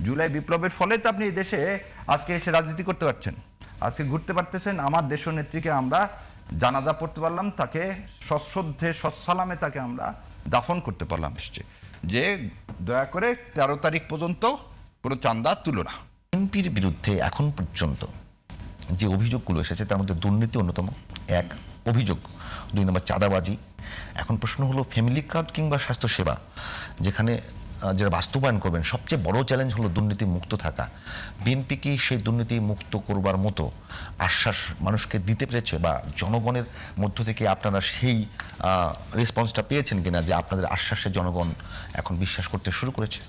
জুলাই বিপ্লবের ফলে তো আপনি এই দেশে আজকে এসে রাজনীতি করতে পারছেন, আজকে ঘুরতে পারতেছেন। আমার দেশ নেত্রীকে আমরা জানাজা পড়তে পারলাম, তাকে সশ্রদ্ধে সসালামে তাকে আমরা দাফন করতে পারলাম এসছে, যে দয়া করে 13 তারিখ পর্যন্ত কোনো চাঁদা তুলো না। বিএনপির বিরুদ্ধে এখন পর্যন্ত যে অভিযোগগুলো এসেছে তার মধ্যে দুর্নীতি অন্যতম এক অভিযোগ, 2 নম্বর চাঁদাবাজি। এখন প্রশ্ন হলো ফ্যামিলি কার্ড কিংবা স্বাস্থ্যসেবা যেখানে যারা বাস্তবায়ন করবেন, সবচেয়ে বড় চ্যালেঞ্জ হলো দুর্নীতি মুক্ত থাকা। বিএনপি কি সেই দুর্নীতি মুক্ত করবার মতো আশ্বাস মানুষকে দিতে পেরেছে, বা জনগণের মধ্য থেকে আপনারা সেই রেসপন্সটা পেয়েছেন কিনা যে আপনাদের আশ্বাসে জনগণ এখন বিশ্বাস করতে শুরু করেছে?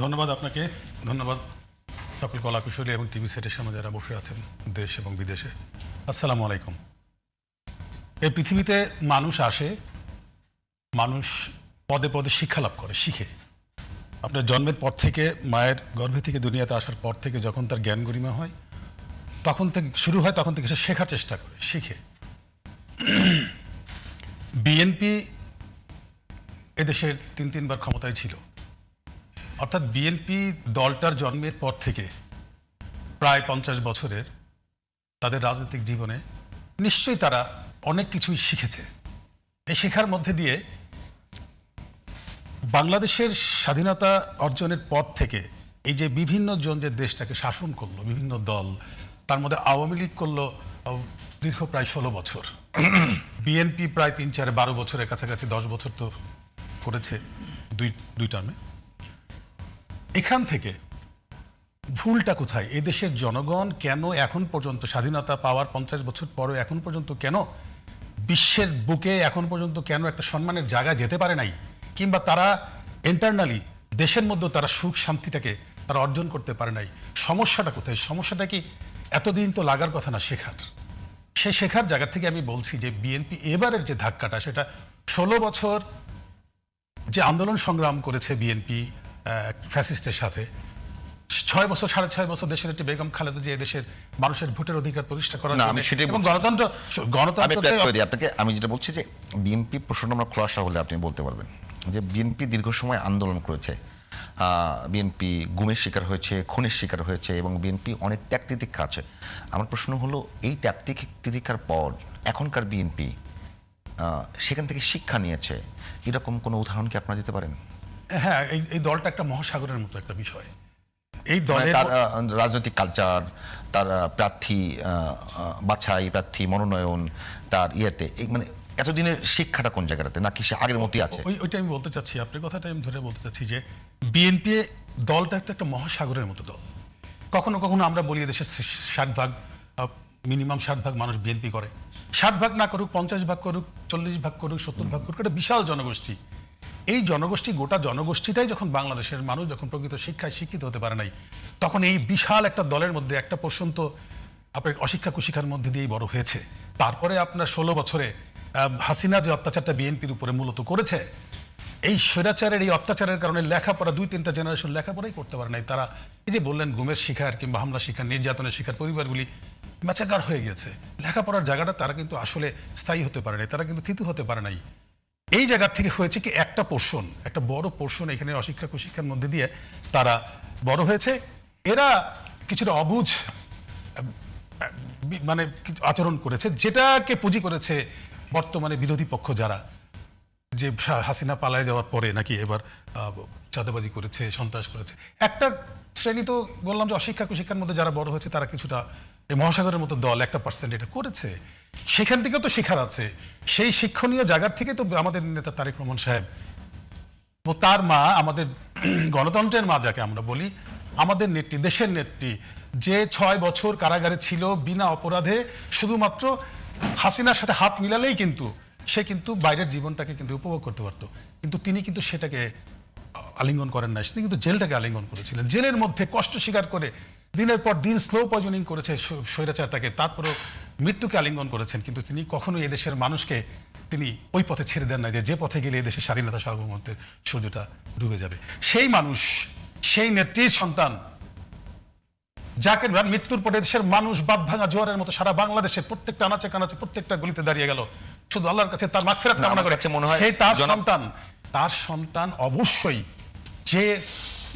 ধন্যবাদ আপনাকে, ধন্যবাদ সকল কলাকুশলী এবং টিভি সেটের সামনে যারা বসে আছেন দেশ এবং বিদেশে। আসসালামু আলাইকুম। এই পৃথিবীতে মানুষ আসে, মানুষ পদে পদে শিক্ষা লাভ করে, শিখে। আপনার জন্মের পর থেকে, মায়ের গর্ভে থেকে দুনিয়াতে আসার পর থেকে যখন তার জ্ঞান গরিমা হয়, তখন থেকে শুরু হয়, তখন থেকে সে শেখার চেষ্টা করে, শিখে। বিএনপি এদেশের 3বার ক্ষমতায় ছিল, অর্থাৎ বিএনপি দলটার জন্মের পর থেকে প্রায় 50 বছরের তাদের রাজনৈতিক জীবনে নিশ্চয়ই তারা অনেক কিছুই শিখেছে। এই শেখার মধ্যে দিয়ে বাংলাদেশের স্বাধীনতা অর্জনের পর থেকে এই যে বিভিন্ন জন যে দেশটাকে শাসন করলো, বিভিন্ন দল, তার মধ্যে আওয়ামী লীগ করলো দীর্ঘ প্রায় 16 বছর, বিএনপি প্রায় 3, 4, 12 বছরের কাছাকাছি, 10 বছর তো করেছে দুই টার্মে। এখান থেকে ভুলটা কোথায়? এই দেশের জনগণ কেন এখন পর্যন্ত স্বাধীনতা পাওয়ার 50 বছর পরেও এখন পর্যন্ত কেন বিশ্বের বুকে এখন পর্যন্ত কেন একটা সম্মানের জায়গায় যেতে পারে নাই, কিংবা তারা ইন্টারনালি দেশের মধ্যে তারা সুখ শান্তিটাকে তারা অর্জন করতে পারে নাই? সমস্যাটা কোথায়? সমস্যাটা কি এতদিন তো লাগার কথা না, শেখার। সেই শেখার জায়গা থেকে আমি বলছি যে বিএনপি এবারের যে ধাক্কাটা, সেটা 16 বছর যে আন্দোলন সংগ্রাম করেছে বিএনপি ফ্যাসিস্টের সাথে, 6 বছর 6.5 বছর দেশের একটি বেগম খালেদা যে দেশের মানুষের ভোটের অধিকার প্রতিষ্ঠা করার জন্য এবং আপনাকে আমি যেটা বলছি যে বিএনপি প্রশ্ন আমরা খোলাসা হলে আপনি বলতে পারবেন যে বিএনপি দীর্ঘ সময় আন্দোলন করেছে, বিএনপি গুমের শিকার হয়েছে, খুনের শিকার হয়েছে, এবং বিএনপি অনেক ত্যাগ তিতিক্ষা আছে। আমার প্রশ্ন হলো, এই ত্যাগ তিতিক্ষার পর এখনকার বিএনপি সেখান থেকে শিক্ষা নিয়েছে, এরকম কোনো উদাহরণ কি আপনারা দিতে পারেন? হ্যাঁ, এই দলটা একটা মহাসাগরের মতো একটা বিষয়। এই দলের তার রাজনৈতিক কালচার, তার প্রার্থী বাছাই, প্রার্থী মনোনয়ন, তার ইয়েতে মানে এতদিনের শিক্ষাটা কোন জায়গাটাতে, নাকি সে আগের মতোই আছে? ওইটা আমি বলতে চাচ্ছি, আপনার কথাটা আমি ধরে বলতে চাচ্ছি যে বিএনপি দলটা একটা মহাসাগরের মতো দল। কখনো কখনো আমরা বলি দেশের 60% মিনিমাম 60% মানুষ বিএনপি করে, 60% না করুক, 50% করুক, 40% করুক, 70% করুক, একটা বিশাল জনগোষ্ঠী। এই জনগোষ্ঠী, গোটা জনগোষ্ঠীটাই যখন বাংলাদেশের মানুষ যখন প্রকৃত শিক্ষায় শিক্ষিত হতে পারে নাই, তখন এই বিশাল একটা দলের মধ্যে একটা পোর্শন তো আপনার অশিক্ষা কুশিক্ষার মধ্যে দিয়েই বড় হয়েছে। তারপরে আপনার 16 বছরে হাসিনা যে অত্যাচারটা বিএনপির উপরে মূলত করেছে, এই স্বৈরাচারের এই অত্যাচারের কারণে লেখাপড়া 2-3টা জেনারেশন লেখাপড়াই করতে পারে নাই। তারা এই যে বললেন গুমের শিকার কিংবা হামলা শিকার, নির্যাতনের শিকার পরিবারগুলি ম্যাচাকার হয়ে গেছে। লেখাপড়ার জায়গাটা তারা কিন্তু আসলে স্থায়ী হতে পারে নাই, তারা কিন্তু থিতু হতে পারে নাই। এই জায়গা থেকে হয়েছে কি একটা পোর্শন, একটা বড় পোর্শন এখানে অশিক্ষা কুশিক্ষার মধ্যে দিয়ে তারা বড় হয়েছে। এরা কিছুটা অবুঝ মানে আচরণ করেছে, যেটাকে পুঁজি করেছে বর্তমানে বিরোধী পক্ষ যারা, যে হাসিনা পালায় যাওয়ার পরে নাকি এবার চাঁদাবাজি করেছে, সন্ত্রাস করেছে। একটা শ্রেণী তো বললাম যে অশিক্ষা কুশিক্ষার মধ্যে যারা বড় হয়েছে তারা কিছুটা এই মহাসাগরের মতো দল 1% এটা করেছে। সেখান থেকেও তো শেখার আছে। সেই শিক্ষণীয় জায়গার থেকে তো আমাদের নেতা তারেক রহমান সাহেব ও তার মা, আমাদের গণতন্ত্রের মা যাকে আমরা বলি, আমাদের নেত্রী, দেশের নেত্রী, যে 6 বছর কারাগারে ছিল বিনা অপরাধে, শুধুমাত্র হাসিনার সাথে হাত মিলালেই কিন্তু সে কিন্তু বাইরের জীবনটাকে কিন্তু উপভোগ করতে পারতো, কিন্তু তিনি কিন্তু সেটাকে আলিঙ্গন করেন না, তিনি কিন্তু জেলটাকে আলিঙ্গন করেছিলেন। জেলের মধ্যে কষ্ট স্বীকার করে দিনের পর দিন স্লো পয়জনিং করেছে স্বৈরাচার তাকে, তারপরেও মৃত্যুকে আলিঙ্গন করেছেন, কিন্তু তিনি কখনোই এদেশের মানুষকে তিনি ওই পথে ছেড়ে দেন না যে পথে গেলে এদেশের স্বাধীনতা সার্বভৌমত্বের সূর্যটা ডুবে যাবে। সেই মানুষ, সেই নেত্রীর সন্তান, যাকে মৃত্যুর পরে দেশের মানুষ বাদ ভাঙা জোয়ারের মতো সারা বাংলাদেশের প্রত্যেকটা আনাচে কানাচে প্রত্যেকটা গলিতে দাঁড়িয়ে গেল শুধু আল্লাহর কাছে তার মাগফিরাত কামনা করে। সেই তার সন্তান অবশ্যই যে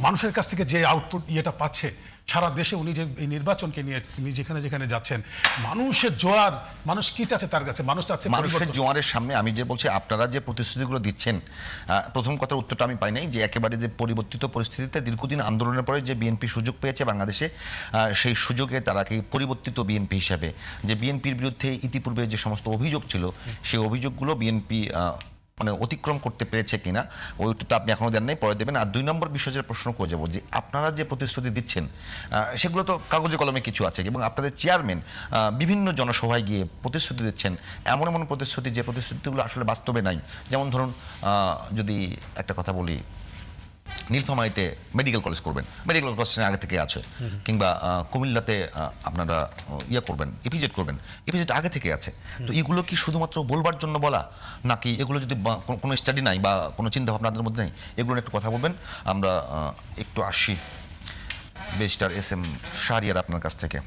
মানুষের কাছ থেকে যে আউটপুট ইয়েটা পাচ্ছে সারা দেশে, উনি যে এই নির্বাচনকে নিয়ে তিনি যেখানে যেখানে যাচ্ছেন, মানুষের জোয়ার, মানুষ কি চাচ্ছে তার কাছে, মানুষ চাচ্ছে মানুষের পরিবর্তন। জোয়ারের সামনে আমি যে বলছি, আপনারা যে প্রতিশ্রুতিগুলো দিচ্ছেন, প্রথম কথার উত্তরটা আমি পাই নাই, যে একেবারে যে পরিবর্তিত পরিস্থিতিতে দীর্ঘদিন আন্দোলনের পরে যে বিএনপি সুযোগ পেয়েছে বাংলাদেশে, সেই সুযোগে তারা কি পরিবর্তিত বিএনপি হিসাবে, যে বিএনপির বিরুদ্ধে ইতিপূর্বে যে সমস্ত অভিযোগ ছিল সেই অভিযোগগুলো বিএনপি মানে অতিক্রম করতে পেরেছে কিনা, ওই উত্তরটা আপনি এখনো দেন নাই, পরে দেবেন। আর 2 নম্বর বিষয় যে প্রশ্ন করে যাবো, যে আপনারা যে প্রতিশ্রুতি দিচ্ছেন সেগুলো তো কাগজে কলমে কিছু আছে, এবং আপনাদের চেয়ারম্যান বিভিন্ন জনসভায় গিয়ে প্রতিশ্রুতি দিচ্ছেন, এমন এমন প্রতিশ্রুতি যে প্রতিশ্রুতিগুলো আসলে বাস্তবে নাই। যেমন ধরুন, যদি একটা কথা বলি, নীলফামারীতে মেডিকেল কলেজ করবেন, মেডিকেল কলেজ আগে থেকে আছে, কিংবা কুমিল্লাতে আপনারা ইয়ে করবেন, ইপিজেড করবেন, ইপিজেড আগে থেকে আছে। তো এগুলো কি শুধুমাত্র বলবার জন্য বলা, নাকি এগুলো যদি কোনো স্টাডি নাই বা কোনো চিন্তা ভাবনা আপনাদের মধ্যে নেই, এগুলো নিয়ে একটু কথা বলবেন। আমরা একটু আসি ব্যারিস্টার SM শাহরিয়ার আপনার কাছ থেকে।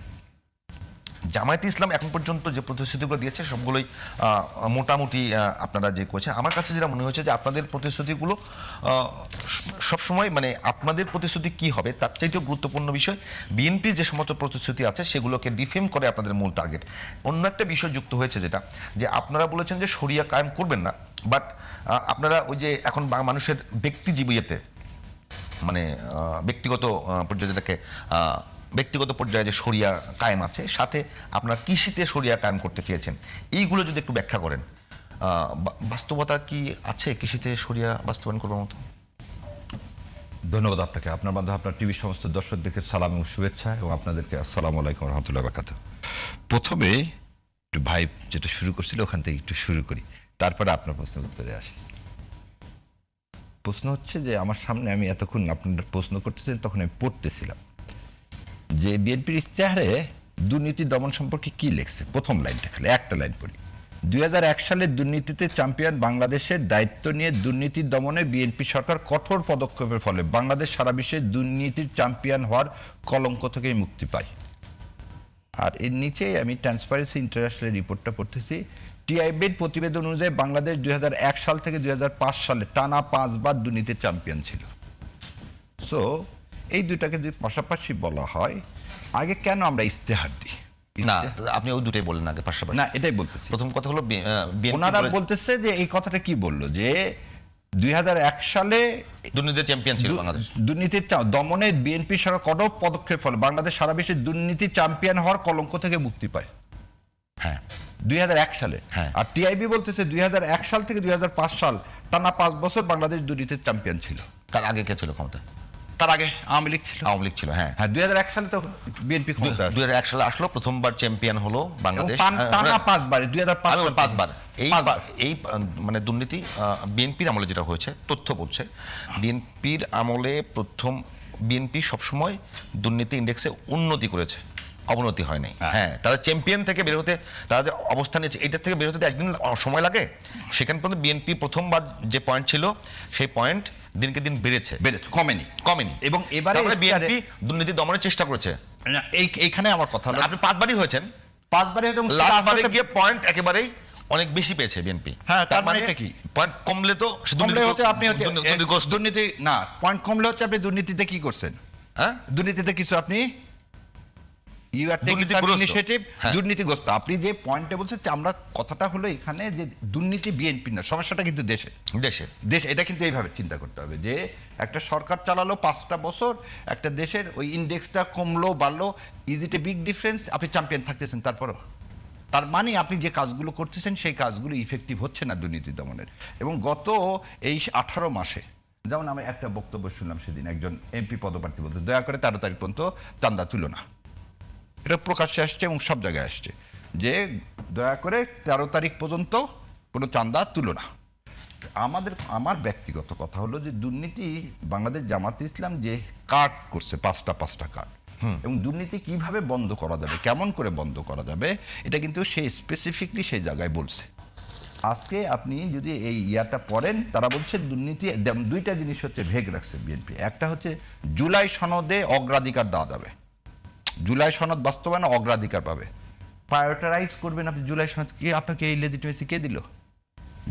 জামায়াতে ইসলাম এখন পর্যন্ত যে প্রতিশ্রুতিগুলো দিয়েছে সবগুলোই মোটামুটি আপনারা যে করেছেন, আমার কাছে যেটা মনে হয়েছে যে আপনাদের প্রতিশ্রুতিগুলো সবসময়, মানে আপনাদের প্রতিশ্রুতি কি হবে তার চাইতেও গুরুত্বপূর্ণ বিষয় বিএনপির যে সমস্ত প্রতিশ্রুতি আছে সেগুলোকে ডিফেম করে আপনাদের মূল টার্গেট। অন্য একটা বিষয় যুক্ত হয়েছে, যেটা যে আপনারা বলেছেন যে শরিয়া কায়েম করবেন না, বাট আপনারা ওই যে এখন মানুষের ব্যক্তিজীবীতে, মানে ব্যক্তিগত পর্যায়ে, যেটাকে ব্যক্তিগত পর্যায়ে যে শরিয়া কায়েম আছে, সাথে আপনার কৃষিতে শরিয়া কায়েম করতে চেয়েছেন, এইগুলো যদি একটু ব্যাখ্যা করেন। বাস্তবতা কি আছে কৃষিতে শরিয়া বাস্তবায়ন করবার মতো? ধন্যবাদ আপনাকে, আপনার মাধ্যমে আপনার টিভি সমস্ত দর্শকদেরকে সালাম এবং শুভেচ্ছা, এবং আপনাদেরকে আসসালামু আলাইকুম রহমতুল্লাহ বারাকাতুহু। প্রথমে একটু ভাই যেটা শুরু করছিল ওখান থেকে একটু শুরু করি, তারপরে আপনার প্রশ্নের উত্তরে আসি। প্রশ্ন হচ্ছে যে আমার সামনে, আমি এতক্ষণ আপনারা প্রশ্ন করতেছেন তখন আমি পড়তেছিলাম যে বিএনপির ইশতেহারে দুর্নীতি দমন সম্পর্কে কি লেখছে। প্রথম লাইনটা, খালি একটা লাইন পড়ি। 2001 সালে দুর্নীতিতে চ্যাম্পিয়ন বাংলাদেশের দায়িত্ব নিয়ে দুর্নীতি দমনে বিএনপি সরকার কঠোর পদক্ষেপের ফলে বাংলাদেশ সারা বিশ্বে দুর্নীতির চ্যাম্পিয়ন হওয়ার কলঙ্ক থেকে মুক্তি পায়। আর এর নিচেই আমি ট্রান্সপারেন্সি ইন্টারন্যাশনাল রিপোর্টটা পড়তেছি। টিআইবির প্রতিবেদন অনুযায়ী বাংলাদেশ 2001 সাল থেকে 2005 সালে টানা 5 বার দুর্নীতির চ্যাম্পিয়ন ছিল। সো এই দুটাকে যদি পাশাপাশি বলা হয়, আগে কেন আমরা ইশতেহার দিই না, আপনি ওই দুটাই বললেন আগে পাশাপাশি। না, এটাই বলতেছি। প্রথম কথা হলো ওনারা বলতেছে যে এই কথাটা কি বললো, যে 2001 সালে দুর্নীতির চ্যাম্পিয়ন ছিল বাংলাদেশ, দুর্নীতির দমনে বিএনপি সরকার কঠোর পদক্ষেপ ফলে বাংলাদেশ সারা বিশ্বে দুর্নীতির চ্যাম্পিয়ন হওয়ার কলঙ্ক থেকে মুক্তি পায়। হ্যাঁ, 2001 সালে। হ্যাঁ। আর টিআইবি বলতেছে 2001 সাল থেকে 2005 সাল টানা 5 বছর বাংলাদেশ দুর্নীতির চ্যাম্পিয়ন ছিল। তার আগে কে ছিল ক্ষমতা? তার আগে আওয়ামী লীগ ছিল। আওয়ামী লীগ ছিল, হ্যাঁ। হ্যাঁ, 2001 সালে তো বিএনপি ক্ষমতা আসে। 2001 সালে আসলো, প্রথমবার চ্যাম্পিয়ন হলো বাংলাদেশ, টানা 5 বার, 2005 5বার। এই মানে দুর্নীতি বিএনপির আমলে যেটা হয়েছে, তথ্য বলছে বিএনপির আমলে প্রথম, বিএনপি সবসময় দুর্নীতি ইন্ডেক্সে উন্নতি করেছে, অবনতি হয় নাই। হ্যাঁ, তারা চ্যাম্পিয়ন থেকে বের হতে, তারা যে অবস্থান নিয়েছে এটার থেকে বের হতে একদিন সময় লাগে। সেখান পর্যন্ত বিএনপি প্রথমবার যে পয়েন্ট ছিল সেই পয়েন্ট দিনকে দিন বেড়েছে, কমেনি। এবং এবারে বিএনপি দুর্নীতি দমনের চেষ্টা করেছে। এইখানে আমার কথা হলো, আপনি 5 বারই হয়েছেন, 5 বারে এবং লাস্টবারে গিয়ে পয়েন্ট একেবারেই অনেক বেশি পেয়েছে বিএনপি। হ্যাঁ, তার মানে এটা কি? পয়েন্ট কমলে তো কমলে হচ্ছে আপনি দুর্নীতি না, পয়েন্ট কমলে হচ্ছে আপনি দুর্নীতিতে কি করছেন? হ্যাঁ, দুর্নীতিতে কিছু আপনি দুর্নীতিগ্রস্ত। আপনি যে পয়েন্টে বলছেন, আমরা কথাটা হলো এখানে যে দুর্নীতি বিএনপি না, সমস্যাটা কিন্তু দেশে। এটা কিন্তু এইভাবে চিন্তা করতে হবে যে একটা সরকার চালালো 5টা বছর, একটা দেশের ওই ইন্ডেক্সটা কমলো বাড়লো, is it a big difference? আপনি চ্যাম্পিয়ন থাকতেছেন তারপরও, তার মানে আপনি যে কাজগুলো করতেছেন সেই কাজগুলো ইফেক্টিভ হচ্ছে না দুর্নীতি দমনের। এবং গত এই 18 মাসে, যেমন আমি একটা বক্তব্য শুনলাম সেদিন, একজন এমপি পদপ্রার্থী বলতে, দয়া করে 13 তারিখ পর্যন্ত চাঁদা তুলো না। এটা প্রকাশ্যে আসছে এবং সব জায়গায় আসছে যে দয়া করে 13 তারিখ পর্যন্ত কোনো চাঁদা তুলো না। আমার ব্যক্তিগত কথা হলো যে দুর্নীতি বাংলাদেশ জামাতে ইসলাম যে কার্ড করছে, 5টা কার্ড, এবং দুর্নীতি কিভাবে বন্ধ করা যাবে, কেমন করে বন্ধ করা যাবে, এটা কিন্তু সে স্পেসিফিকলি সেই জায়গায় বলছে। আজকে আপনি যদি এই ইয়াটা পড়েন, তারা বলছে দুর্নীতি 2টা জিনিস হচ্ছে ভেগ রাখছে বিএনপি। একটা হচ্ছে জুলাই সনদে অগ্রাধিকার দেওয়া যাবে, জুলাই সনদ বাস্তবায়নে অগ্রাধিকার পাবে, প্রায়োরিটাইজ করবেন আপনি জুলাই সনদ। কি আপনাকে এই লেজিটিমেসি কে দিল?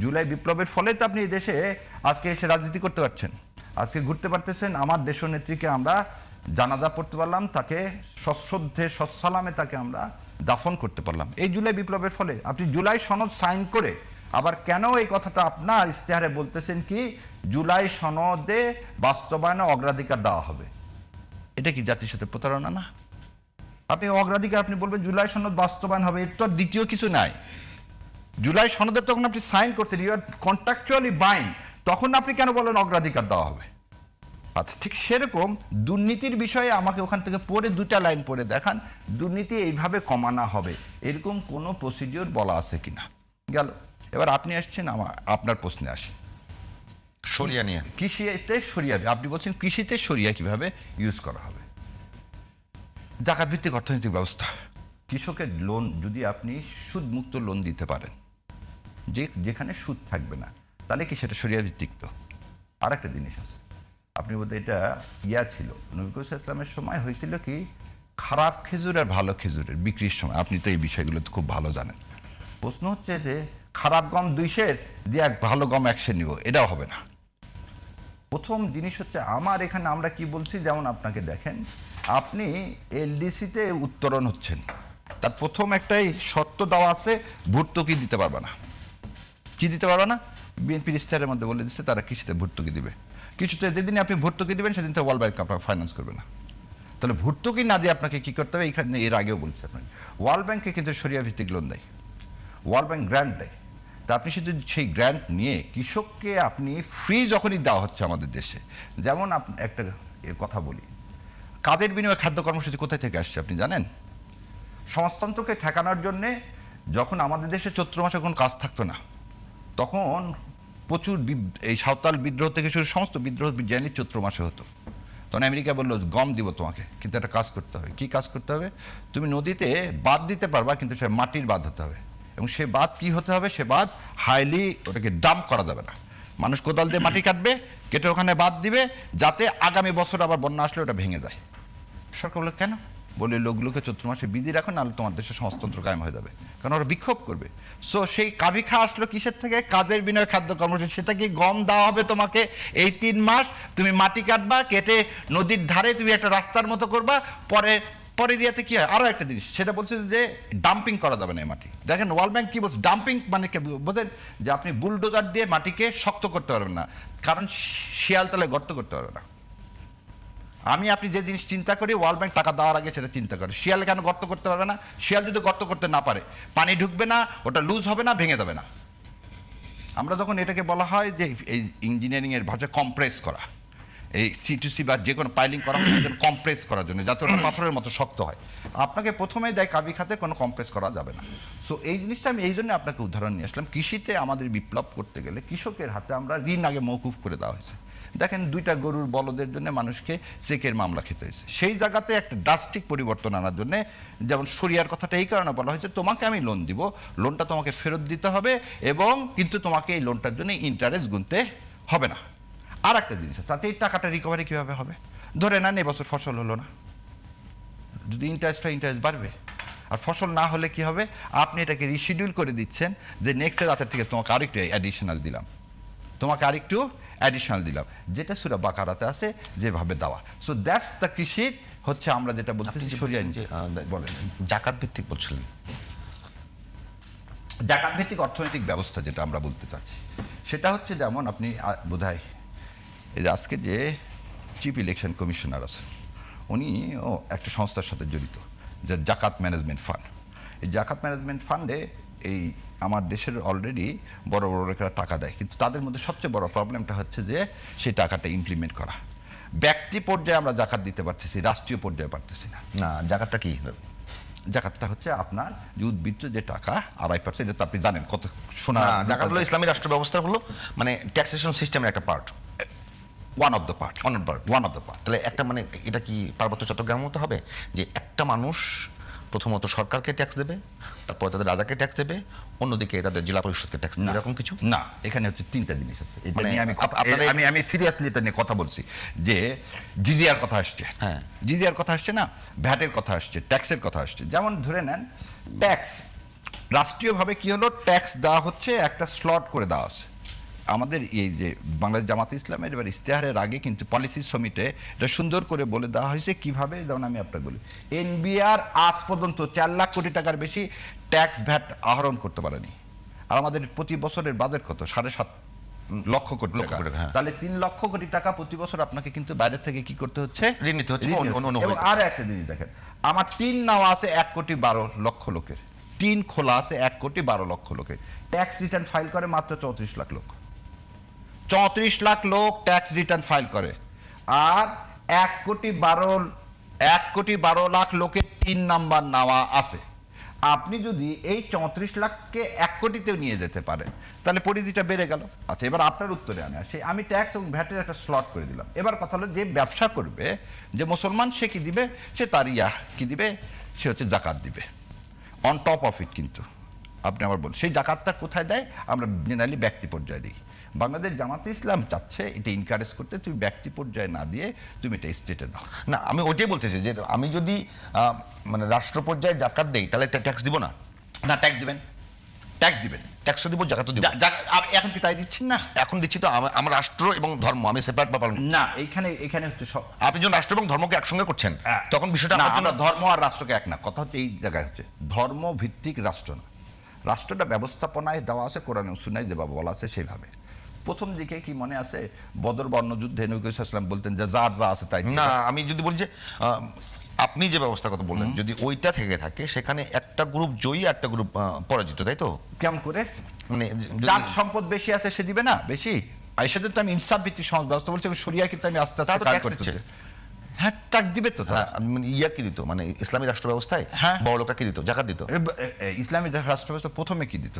জুলাই বিপ্লবের ফলে তো আপনি এই দেশে আজকে এসে রাজনীতি করতে পারছেন। আজকে ঘুরতে পারতেছেন, আমার দেশনেত্রীকে আমরা জানাজা পড়তে পারলাম, তাকে সশ্রদ্ধে সসালামে তাকে আমরা দাফন করতে পারলাম এই জুলাই বিপ্লবের ফলে। আপনি জুলাই সনদ সাইন করে আবার কেন এই কথাটা আপনার ইশতেহারে বলতেছেন কি জুলাই সনদে বাস্তবায়নে অগ্রাধিকার দেওয়া হবে? এটা কি জাতির সাথে প্রতারণা না? আপনি অগ্রাধিকার আপনি বলবেন জুলাই সনদ বাস্তবায়ন হবে, এর তো দ্বিতীয় কিছু নাই। জুলাই সনদে তখন আপনি সাইন করছেন, ইউ আর কন্ট্রাকচুয়ালি বাইন্ড, তখন আপনি কেন বলেন অগ্রাধিকার দেওয়া হবে? আচ্ছা, ঠিক সেরকম দুর্নীতির বিষয়ে আমাকে ওখান থেকে পড়ে 2টা লাইন পড়ে দেখান, দুর্নীতি এইভাবে কমানো হবে এরকম কোনো প্রসিডিওর বলা আছে কিনা। গেল, এবার আপনি আসছেন আপনার প্রশ্নে আসি, সরিয়া নিয়ে। কৃষিতে সরিয়া, আপনি বলছেন কৃষিতে সরিয়া কিভাবে ইউজ করা হবে? জাকাত ভিত্তিক অর্থনৈতিক ব্যবস্থা, কৃষকের লোন যদি আপনি সুদমুক্ত লোন দিতে পারেন, যেখানে সুদ থাকবে না, তাহলে কি সেটা সরিয়া ভিত্তিক? তো আর একটা জিনিস আছে, আপনি বলতে এটা ছিল নবী করিম ইসলামের সময় হয়েছিল কি খারাপ খেজুর আর ভালো খেজুরের বিক্রির সময়, আপনি তো এই বিষয়গুলো খুব ভালো জানেন। প্রশ্ন হচ্ছে যে খারাপ গম 200 দিয়ে ভালো গম 100 নিব, এটাও হবে না। প্রথম জিনিস হচ্ছে আমার এখানে আমরা কি বলছি, যেমন আপনাকে দেখেন আপনি এলডিসিতে উত্তরণ হচ্ছেন, তার প্রথম একটাই শর্ত দেওয়া আছে, ভর্তুকি দিতে পারবে না। কি দিতে পারবে না? বিএনপির ইশতেহারের মধ্যে বলে দিচ্ছে তারা কৃষিতে ভর্তুকি দিবে। কিছুতে যেদিন আপনি ভর্তুকি দিবেন সেদিন তো ওয়ার্ল্ড ব্যাংক আপনাকে ফাইন্যান্স করবে না। তাহলে ভর্তুকি না দিয়ে আপনাকে কি করতে হবে? এইখানে এর আগেও বলছি আপনাকে, ওয়ার্ল্ড ব্যাংকে কিন্তু সরিয়া ভিত্তিক লোন দেয়, ওয়ার্ল্ড ব্যাংক গ্র্যান্ট দেয়। তা আপনি শুধু সেই গ্র্যান্ট নিয়ে কৃষককে আপনি ফ্রি যখনই দেওয়া হচ্ছে আমাদের দেশে, যেমন একটা কথা বলি, কাজের বিনিময়ে খাদ্য কর্মসূচি কোথায় থেকে আসছে আপনি জানেন? সমাজতন্ত্রকে ঠেকানোর জন্যে যখন আমাদের দেশে চৈত্র মাসে কোনো কাজ থাকতো না, তখন প্রচুর এই সাঁওতাল বিদ্রোহ থেকে শুরু সমস্ত বিদ্রোহ জানি চৈত্র মাসে হতো। তখন আমেরিকা বললো গম দিব তোমাকে, কিন্তু একটা কাজ করতে হবে। কি কাজ করতে হবে? তুমি নদীতে বাঁধ দিতে পারবা, কিন্তু সে মাটির বাঁধ হতে হবে, এবং সে বাঁধ কি হতে হবে? সে বাঁধ হাইলি ওটাকে ডাম্প করা যাবে না। মানুষ কোদাল দিয়ে মাটি কাটবে, কেটে ওখানে বাঁধ দিবে, যাতে আগামী বছর আবার বন্যা আসলে ওটা ভেঙে যায়। সরকার বলে কেন? বলে লোকগুলোকে চৈত্র মাসে বিজি রাখো, নাহলে তোমার দেশে সমাজতন্ত্র কায়েম হয়ে যাবে, কারণ ওরা বিক্ষোভ করবে। সো সেই কাভিখা আসলো কিসের থেকে? কাজের বিনিময়ে খাদ্য কর্মসূচি। সেটা কি গম দেওয়া হবে তোমাকে এই 3 মাস, তুমি মাটি কাটবা, কেটে নদীর ধারে তুমি একটা রাস্তার মতো করবা, পরের ইয়াতে কি হয়? আরও একটা জিনিস সেটা বলছে যে ডাম্পিং করা যাবে না এই মাটি। দেখেন ওয়ার্ল্ড ব্যাংক কি বলছে, ডাম্পিং মানে বোঝেন যে আপনি বুলডোজার দিয়ে মাটিকে শক্ত করতে পারবেন না, কারণ শিয়াল তলে গর্ত করতে পারবে না। আপনি যে জিনিস চিন্তা করি, ওয়ার্ল্ড ব্যাংক টাকা দেওয়ার আগে সেটা চিন্তা করে। শিয়াল কেন গর্ত করতে পারবে না? শিয়াল যদি গর্ত করতে না পারে, পানি ঢুকবে না, ওটা লুজ হবে না, ভেঙে যাবে না। আমরা যখন এটাকে বলা হয় যে এই ইঞ্জিনিয়ারিংয়ের ভাষায় কম্প্রেস করা, এই C2C বা যে কোনো পাইলিং করা হয় কম্প্রেস করার জন্য, যাতে ওটা পাথরের মতো শক্ত হয়। আপনাকে প্রথমেই দেয় কাবি খাতে কোনো কম্প্রেস করা যাবে না। সো এই জিনিসটা আমি এই জন্য আপনাকে উদাহরণ নিয়ে আসলাম। কৃষিতে আমাদের বিপ্লব করতে গেলে কৃষকের হাতে আমরা ঋণ আগে মওকুফ করে দেওয়া হয়েছে। দেখেন 2টা গরুর বলদের জন্য মানুষকে চেকের মামলা খেতে হয়েছে। সেই জায়গাতে একটা ড্রাস্টিক পরিবর্তন আনার জন্য, যেমন শরিয়ার কথাটা এই কারণে বলা হয়েছে, তোমাকে আমি লোন দিব, লোনটা তোমাকে ফেরত দিতে হবে, এবং কিন্তু তোমাকে এই লোনটার জন্য ইন্টারেস্ট গুনতে হবে না। আর একটা জিনিস আছে, তাতে এই টাকাটা রিকভারি কীভাবে হবে? ধরে নেন এবছর ফসল হলো না, যদি ইন্টারেস্ট হয় ইন্টারেস্ট বাড়বে, আর ফসল না হলে কি হবে? আপনি এটাকে রিশিডিউল করে দিচ্ছেন যে নেক্সট আচ্ছা ঠিক আছে তোমাকে আরেকটু অ্যাডিশনাল দিলাম, যেটা সূরা বাকারাতে আছে যেভাবে দেওয়া। সো দ্যাটস দ্য কৃষির হচ্ছে আমরা যেটা বলতেছি সরিয়া নিয়ে বলেন জাকাত ভিত্তিক বলছিলেন, জাকাত ভিত্তিক অর্থনৈতিক ব্যবস্থা যেটা আমরা বলতে চাচ্ছি সেটা হচ্ছে, যেমন আপনি বোধহয় এই যে আজকে যে চিফ ইলেকশন কমিশনার আছেন, উনিও একটা সংস্থার সাথে জড়িত, যে জাকাত ম্যানেজমেন্ট ফান্ড। এই জাকাত ম্যানেজমেন্ট ফান্ডে এই আমার দেশের অলরেডি বড় বড় লোকেরা টাকা দেয়, কিন্তু তাদের মধ্যে সবচেয়ে বড় প্রবলেমটা হচ্ছে যে সেই টাকাটা ইমপ্লিমেন্ট করা। ব্যক্তি পর্যায়ে আমরা জাকাত দিতে পারতেছি, রাষ্ট্রীয় পর্যায়ে পারতেছি না। জাকাতটা কি? জাকাতটা হচ্ছে আপনার যে উদ্বৃত্ত যে টাকা 2.5%, এটা তো আপনি জানেন কত শোনা। জাকাত হলো ইসলামী রাষ্ট্র ব্যবস্থা, হলো মানে ট্যাক্সেশন সিস্টেমের একটা part, one of the part. তাহলে একটা মানে এটা কি পার্বত্য চট্টগ্রামের মতো হবে যে একটা মানুষ প্রথমত সরকারকে ট্যাক্স দেবে, তারপর তাদের রাজাকে ট্যাক্স দেবে, অন্যদিকে তাদের জেলা পরিষদকে ট্যাক্স দেবে, এরকম কিছু না? এখানে হচ্ছে 3টা জিনিস আছে। এটা মানে নিয়ে আমি সিরিয়াসলি এটা নিয়ে কথা বলছি, যে জিজিয়ার কথা আসছে, হ্যাঁ জিজিয়ার কথা আসছে না, ভ্যাটের কথা আসছে, ট্যাক্সের কথা আসছে। যেমন ধরে নেন ট্যাক্স রাষ্ট্রীয়ভাবে কি হলো, ট্যাক্স দেওয়া হচ্ছে একটা স্লট করে দেওয়া আছে, আমাদের এই যে বাংলাদেশ জামাত ইসলামের এবার ইশতেহারের আগে কিন্তু পলিসি সমিটে এটা সুন্দর করে বলে দেওয়া হয়েছে কিভাবে, যেমন আমি আপনাকে বলি, এনবিআর আজ পর্যন্ত 4 লাখ কোটি টাকার বেশি ট্যাক্স ভ্যাট আহরণ করতে পারেনি। আর আমাদের প্রতি বছরের বাজেট কত? 7.5 লক্ষ কোটি টাকা। হ্যাঁ। তাহলে 3 লক্ষ কোটি টাকা প্রতি বছর আপনাকে কিন্তু বাইরে থেকে কি করতে হচ্ছে? ঋণ নিতে হচ্ছে। এবং আর একটা জিনিস দেখেন, আমার টিন নেওয়া আছে 1,12,00,000 লোকের, টিন খোলা আছে 1,12,00,000 লোকের, ট্যাক্স রিটার্ন ফাইল করে মাত্র 34 লাখ লোক। 34 লাখ লোক ট্যাক্স রিটার্ন ফাইল করে, আর 1,12,00,000 লোকের টিন নাম্বার নেওয়া আছে। আপনি যদি এই 34 লাখকে 1 কোটিতেও নিয়ে যেতে পারেন তাহলে পরিধিটা বেড়ে গেল। আচ্ছা, এবার আপনার উত্তরে আমি আসি। আমি ট্যাক্স এবং ভ্যাটের একটা স্লট করে দিলাম। এবার কথা হলো, যে ব্যবসা করবে, যে মুসলমান, সে কি দিবে? সে তার কি দিবে? সে হচ্ছে জাকাত দিবে অন টপ অফ ইট। কিন্তু আপনি আবার বলুন, সেই জাকাতটা কোথায় দেয়? আমরা জেনারেলি ব্যক্তি পর্যায়ে দিই। বাংলাদেশ জামাতে ইসলাম চাচ্ছে এটা ইনকারেজ করতে, তুমি ব্যক্তি পর্যায়ে না দিয়ে তুমি এটা স্টেটে দাও। না, আমি ওইটাই বলতেছি যে আমি যদি মানে রাষ্ট্র পর্যায়ে জাকাত দেই তাহলে একটা ট্যাক্স দিব না? না, ট্যাক্স দিবেন, ট্যাক্স দিবেন, ট্যাক্সও দিব, জাকাতও দিব। এখন কি তাই দিচ্ছেন না? এখন দিচ্ছি তো। আমার রাষ্ট্র এবং ধর্ম আমি সেপারেট পালন করি না, এখানে হচ্ছে সব। আপনি যখন রাষ্ট্র এবং ধর্মকে একসঙ্গে করছেন তখন বিষয়টা না, আমার জন্য আমরা ধর্ম আর রাষ্ট্রকে এক না। কথা হচ্ছে এই জায়গায় হচ্ছে ধর্ম ভিত্তিক রাষ্ট্র না, রাষ্ট্রটা ব্যবস্থাপনায় দেওয়া আছে কোরআনে সুন্নাহয় যেভাবে বলা আছে সেইভাবে। প্রথম দিকে কি মনে আছে, বদর বর্ণযুদ্ধে নবী করিম সাল্লাল্লাহু আলাইহি ওয়াসাল্লাম বলতেন যে যার যা আছে তাই না। আমি যদি বলি যে আপনি যে ব্যবস্থার কথা বললেন, যদি ওইটা থেকে থাকে সেখানে একটা গ্রুপ জয়ী, একটা গ্রুপ পরাজিত, তাই তো? কেমন করে? মানে যার সম্পদ বেশি আছে সে দিবে না বেশি? আর সেটা তো আমি ইনসাফ ভিত্তিক সমাজ ব্যবস্থা বলছি, শরিয়া কিন্তু আমি আস্তে আস্তে কাজ করতেছি। হ্যাঁ, ট্যাক্স দিবে তো। মানে ইয়া কি দিত, মানে ইসলামী রাষ্ট্র ব্যবস্থায় হ্যাঁ, বড় লোকরা কি দিত? জাকাত দিত। ইসলামী রাষ্ট্র ব্যবস্থা প্রথমে কি দিত?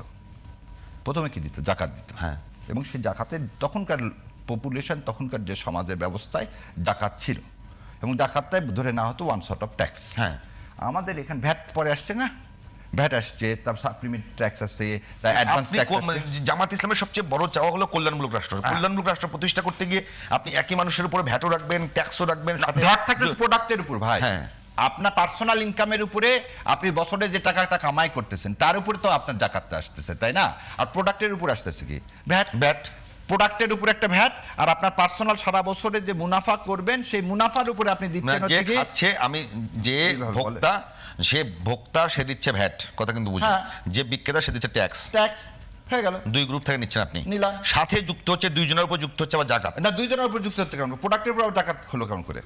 জাকাত দিত। হ্যাঁ, এবং সেই জাকাতের তখনকার পপুলেশন, তখনকার যে সমাজের ব্যবস্থায় জাকাত ছিল, এবং জাকাতটাই ধরে নেওয়া হতো ওয়ান সর্ট অফ ট্যাক্স। হ্যাঁ, আমাদের এখানে ভ্যাট পরে আসছে না, ভ্যাট আসছে, তার সাপ্লিমেন্ট ট্যাক্স আসছে, তার অ্যাডভান্স ট্যাক্স আসছে। জামাত ইসলামের সবচেয়ে বড় চাওয়া হলো কল্যাণমূলক রাষ্ট্র। কল্যাণমূলক রাষ্ট্র প্রতিষ্ঠা করতে গিয়ে আপনি একই মানুষের উপরে ভ্যাটও রাখবেন, ট্যাক্সও রাখবেন। ভ্যাট থাকলে প্রোডাক্টের উপর ভাই, হ্যাঁ, আপনার পার্সোনাল ইনকামের উপরে আপনি বছরে যে টাকাটা কামাই করতেছেন তার উপরে তো আপনার জাকাতটা আসতেছে, তাই না? আর প্রোডাক্টের উপর আসতেছে কি? ভ্যাট। প্রোডাক্টের উপর একটা ভ্যাট, আর আপনার পার্সোনাল সারা বছরে যে মুনাফা করবেন সেই মুনাফার উপরে আপনি দিচ্ছেন হচ্ছে কি? খাচ্ছে আমি যে ভোক্তা, সে দিচ্ছে ভ্যাট, কথা কিন্তু বুঝুন। যে বিক্রেতা সে দিচ্ছে ট্যাক্স হয়ে গেল। দুই গ্রুপ থেকে নিচ্ছেন আপনি, নিলাম। সাথে যুক্ত হচ্ছে দুইজনের উপর যুক্ত হচ্ছে আবার জাকাত। না, দুইজনের উপর যুক্ত হচ্ছে কেমন? প্রোডাক্টের উপর জাকাত হলো কেমন করে?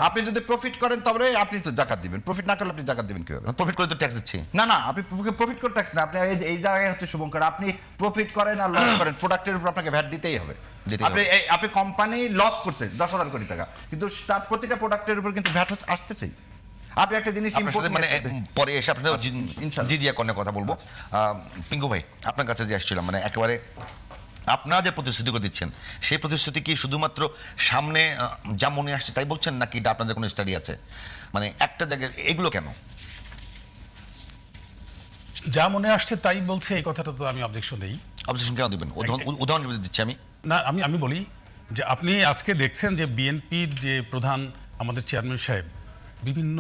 আপনি যদি প্রফিট করেন তবে আপনি তো জাকাত দিবেন, প্রফিট না করলে আপনি জাকাত দিবেন কিভাবে? প্রফিট করে তো ট্যাক্স দিচ্ছি। না, আপনি প্রফিট করে ট্যাক্স না, আপনি এই জায়গায় হচ্ছে শুভঙ্কর, আপনি প্রফিট করেন আর লস করেন, প্রোডাক্টের উপর আপনাকে ভ্যাট দিতেই হবে। আপনি কোম্পানি লস করছে 10,000 কোটি টাকা, কিন্তু তার প্রতিটা প্রোডাক্টের উপর কিন্তু ভ্যাট আসতেছেই। আপনি একটা জিনিস মানে পরে এসে আপনার জিজিয়া কর্ণের কথা বলবো। পিঙ্কু ভাই, আপনার কাছে যে আসছিলাম, মানে একেবারে আপনারা যে প্রতিশ্রুতি করে দিচ্ছেন সেই প্রতিশ্রুতি কি শুধুমাত্র সামনে যা মনে আসছে তাই বলছেন, নাকি এটা আপনাদের কোনো স্টাডি আছে? মানে একটা জায়গায় এগুলো কেন যা মনে আসছে তাই বলছে, এই কথাটা তো আমি অবজেকশন দেই। অবজেকশন কেন দিবেন? উদাহরণ দিচ্ছি আমি। না, আমি বলি যে আপনি আজকে দেখছেন যে বিএনপির যে প্রধান আমাদের চেয়ারম্যান সাহেব বিভিন্ন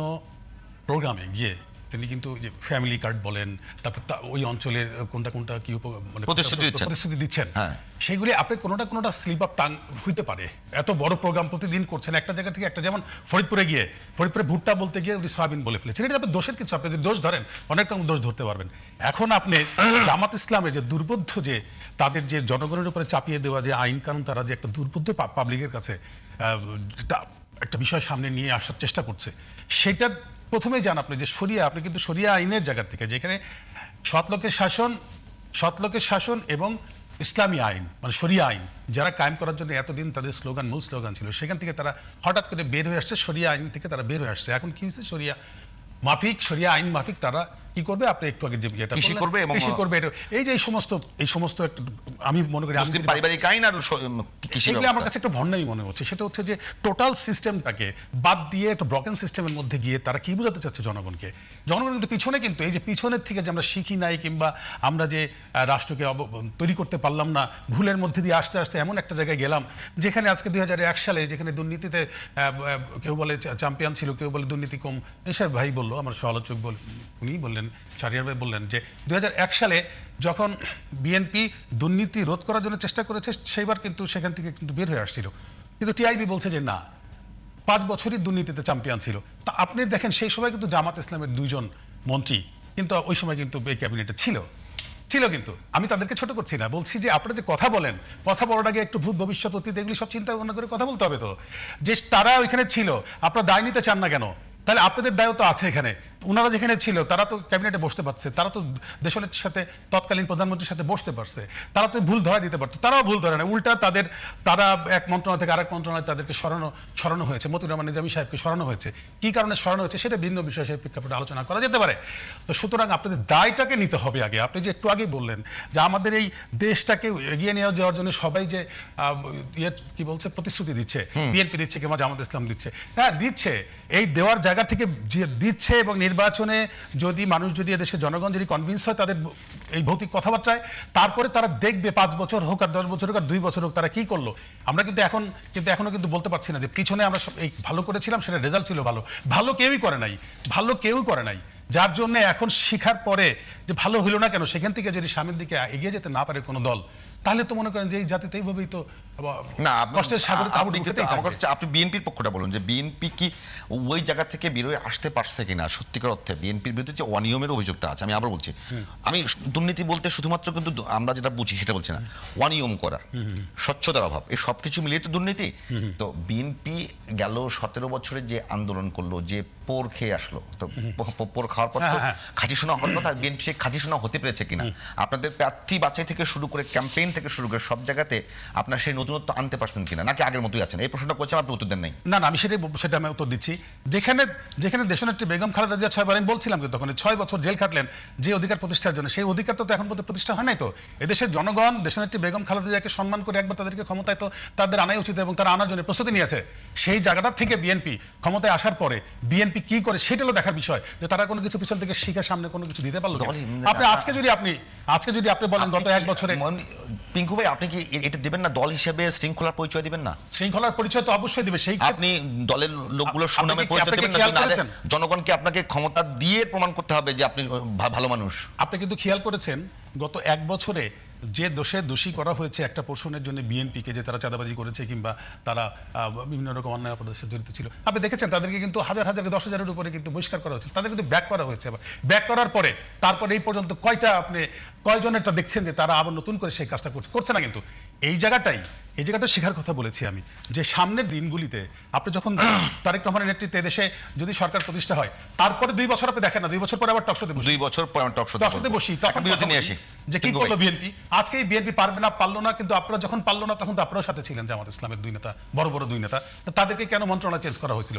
প্রোগ্রামে গিয়ে তিনি কিন্তু যে ফ্যামিলি কার্ড বলেন, তারপর ওই অঞ্চলের কোনটা কি মানে প্রতিশ্রুতি দিচ্ছেন, সেইগুলি আপনি কোনোটা স্লিপ অফ টাং হইতে পারে। এত বড় প্রোগ্রাম প্রতিদিন করছেন একটা জায়গা থেকে একটা, যেমন ফরিদপুরে ভুট্টা বলতে গিয়ে উনি সয়াবিন বলে ফেলেছেন। এটা আপনি দোষের কিছু, আপনি যদি দোষ ধরেন অনেকটা দোষ ধরতে পারবেন। এখন আপনি জামাত ইসলামের যে দুর্বোধ্য, যে তাদের যে জনগণের উপরে চাপিয়ে দেওয়া যে আইন কানুন, তারা যে একটা দুর্বোধ্য পাবলিকের কাছে একটা বিষয় সামনে নিয়ে আসার চেষ্টা করছে, সেটা প্রথমেই জান আপনি যে আপনি কিন্তু শরিয়া আইনের জায়গা থেকে, যেখানে সৎলোকের শাসন এবং ইসলামী আইন মানে শরিয়া আইন যারা কায়েম করার জন্য এতদিন তাদের মূল স্লোগান ছিল, সেখান থেকে তারা হঠাৎ করে বের হয়ে আসছে, শরিয়া আইন থেকে তারা বের হয়ে আসছে। এখন কি হয়েছে, শরিয়া আইন মাফিক তারা কি করবে? আপনি একটু আগে যে কৃষি করবে, এই যে এই সমস্ত আমি মনে করি পারিবারিক আইন আর আমার কাছে একটা ভণ্ডামি মনে হচ্ছে। সেটা হচ্ছে যে টোটাল সিস্টেমটাকে বাদ দিয়ে একটা ব্রকেন সিস্টেমের মধ্যে গিয়ে তারা কি বোঝাতে চাচ্ছে জনগণকে? জনগণ কিন্তু পিছনে এই যে পিছনের থেকে যে আমরা শিখি নাই, কিংবা আমরা যে রাষ্ট্রকে তৈরি করতে পারলাম না, ভুলের মধ্যে দিয়ে আস্তে আস্তে এমন একটা জায়গায় গেলাম যেখানে আজকে 2001 সালে যেখানে দুর্নীতিতে কেউ বলে চ্যাম্পিয়ন ছিল, কেউ বলে দুর্নীতি কম, এসব ভাই বললো, আমার সমালোচক উনি বললেন শাহরিয়ার ভাই বললেন যে 2001 সালে যখন বিএনপি দুর্নীতি রোধ করার জন্য চেষ্টা করেছে সেইবার কিন্তু সেখান থেকে কিন্তু বের হয়ে আসছিল, কিন্তু টিআইবি বলছে যে না, 5 বছরই দুর্নীতিতে চ্যাম্পিয়ন ছিল। তা আপনি দেখেন সেই সময় কিন্তু জামাত ইসলামের 2 জন মন্ত্রী কিন্তু ওই সময় কিন্তু এই ক্যাবিনেটে ছিল। কিন্তু আমি তাদেরকে ছোট করছি না, বলছি যে আপনারা যে কথা বলেন, কথা বলার আগে একটু ভূত ভবিষ্যৎ অতীত এগুলি সব চিন্তা ভাবনা করে কথা বলতে হবে তো। যে তারা ওইখানে ছিল, আপনারা দায় নিতে চান না কেন? তাহলে আপনাদের দায়ও তো আছে এখানে। ওনারা যেখানে ছিল তারা তো ক্যাবিনেটে বসতে পারছে, তারা তো দেশের সাথে তৎকালীন প্রধানমন্ত্রীর সাথে বসতে পারছে, তারা তো ভুল ধরা দিতে পারতো, তারাও ভুল ধরে না, উল্টা তারা এক মন্ত্রণালয় থেকে আরেক মন্ত্রণালয় তাদেরকে সরানো হয়েছে, মতিউর রহমান নিজামী সাহেবকে সরানো হয়েছে। কি কারণে সরানো হয়েছে সেটা ভিন্ন বিষয়, সেই প্রেক্ষাপটে আলোচনা করা যেতে পারে। তো সুতরাং আপনাদের দায়টাকে নিতে হবে আগে। আপনি যে একটু আগেই বললেন যে আমাদের এই দেশটাকে এগিয়ে নিয়ে যাওয়ার জন্য সবাই যে কি বলছে প্রতিশ্রুতি দিচ্ছে, বিএনপি দিচ্ছে কিংবা জামাত ইসলাম দিচ্ছে, হ্যাঁ দিচ্ছে, এই দেওয়ার জায়গা থেকে দিচ্ছে, এবং নির্বাচনে যদি মানুষ যদি এদেশের জনগণ যদি কনভিন্স হয় তাদের এই ভৌতিক কথাবার্তায়, তারপরে তারা দেখবে 5 বছর হোক আর 10 বছর হোক আর 2 বছর হোক তারা কি করলো। আমরা কিন্তু এখনো কিন্তু বলতে পারছি না যে পিছনে আমরা এই ভালো করেছিলাম, সেটা রেজাল্ট ছিল ভালো কেউই করে নাই, যার জন্য এখন শিখার পরে যে ভালো হইলো না কেন, সেখান থেকে যদি সামনের দিকে এগিয়ে যেতে না পারে কোনো দল, তাহলে তো মনে করেন যে এই জাতিতে এইভাবেই তো না কষ্টের সাগরে আপনি বিএনপির পক্ষটা বলুন যে বিএনপি কি ওই জায়গা থেকে বেরোয় আসতে পারছে কিনা, সত্যিকার অর্থে বিএনপির বিরুদ্ধে যে অনিয়মের অভিযোগটা আছে। আমি আবার বলছি, আমি দুর্নীতি বলতে শুধুমাত্র কিন্তু আমরা যেটা বুঝি সেটা বলছি না, অনিয়ম করা, স্বচ্ছতার অভাব, এই সব কিছু মিলিয়ে তো দুর্নীতি। তো বিএনপি গেল 17 বছরে যে আন্দোলন করলো, যে পোর খেয়ে আসলো, তো পোর খাওয়ার পর তো খাঁটি শোনা হওয়ার কথা, বিএনপি সেই খাঁটি শোনা হতে পেরেছে কিনা? আপনাদের প্রার্থী বাছাই থেকে শুরু করে ক্যাম্পেইন থেকে শুরু করে সব জায়গাতে আপনার সেই নতুনত্ব আনতে পারছেন কিনা, নাকি আগের মতোই আছেন? এই প্রশ্নটা করছেন, আপনি উত্তর দেন নাই। না, আমি সেটা আমি উত্তর দিচ্ছি। যেখানে দেশনেত্রী বেগম খালেদা জিয়া 6 বার, আমি বলছিলাম কিন্তু তখন 6 বছর জেল খাটলেন যে অধিকার প্রতিষ্ঠার জন্য, সেই অধিকার তো এখন পর্যন্ত প্রতিষ্ঠা হয় নাই। তো এদেশের জনগণ দেশনেত্রী বেগম খালেদা জিয়াকে সম্মান করে একবার তাদেরকে ক্ষমতায় তো তাদের আনাই উচিত, এবং তারা আনার জন্য প্রস্তুতি নিয়েছে। সেই জায়গাটা থেকে বিএনপি ক্ষমতায় আসার পরে বিএনপি কি করে সেটা হলো দেখার বিষয়, যে তারা কোনো কিছু পিছন থেকে শিখে সামনে কোনো কিছু দিতে পারলো। আপনি আজকে যদি আপনি বলেন গত 1 বছরে, পিঙ্কু ভাই আপনি কি এটা দিবেন না, দল হিসেবে শৃঙ্খলার পরিচয় দিবেন না? শৃঙ্খলার পরিচয় তো অবশ্যই দিবে। সেই আপনি দলের লোকগুলোর সুনামের পরিচয় দিবেন না? জনগণকে আপনাকে ক্ষমতা দিয়ে প্রমাণ করতে হবে যে আপনি ভালো মানুষ। আপনি কিন্তু খেয়াল করেছেন গত 1 বছরে যে দোষী করা হয়েছে একটা পোর্শনের জন্য বিএনপিকে, যে তারা চাঁদাবাজি করেছে কিংবা তারা বিভিন্ন রকম অন্যায় অপরাধের সাথে জড়িত ছিল, আপনি দেখেছেন তাদেরকে কিন্তু হাজার 10,000-এর উপরে কিন্তু বহিষ্কার করা হয়েছে, তাদের কিন্তু ব্যাক করা হয়েছে। ব্যাক করার পরে তারপরে এই পর্যন্ত কয়জনেরটা দেখছেন যে তারা আবার নতুন করে সেই কাজটা করছে না। কিন্তু এই জায়গাটা শেখার কথা বলেছি আমি, যে সামনের দিনগুলিতে আপনি যখন তারেক রহমানের নেতৃত্বে দেশে যদি সরকার প্রতিষ্ঠা হয়, তারপরে 2 বছর আপনি দেখেন না, 2 বছর পরে আবার টকশোতে বসি, 2 বছর পরে টকশোতে বসি, তখন বিরতি নিয়ে আসি যে কি করলো বিএনপি। আজকে এই বিএনপি পারলো না, কিন্তু আপনারা যখন পারলো না তখন তো আপনারাও সাথে ছিলেন, জামাত ইসলামের 2 নেতা, বড় 2 নেতা, তাদেরকে কেন মন্ত্রণালয় চেঞ্জ করা হয়েছিল?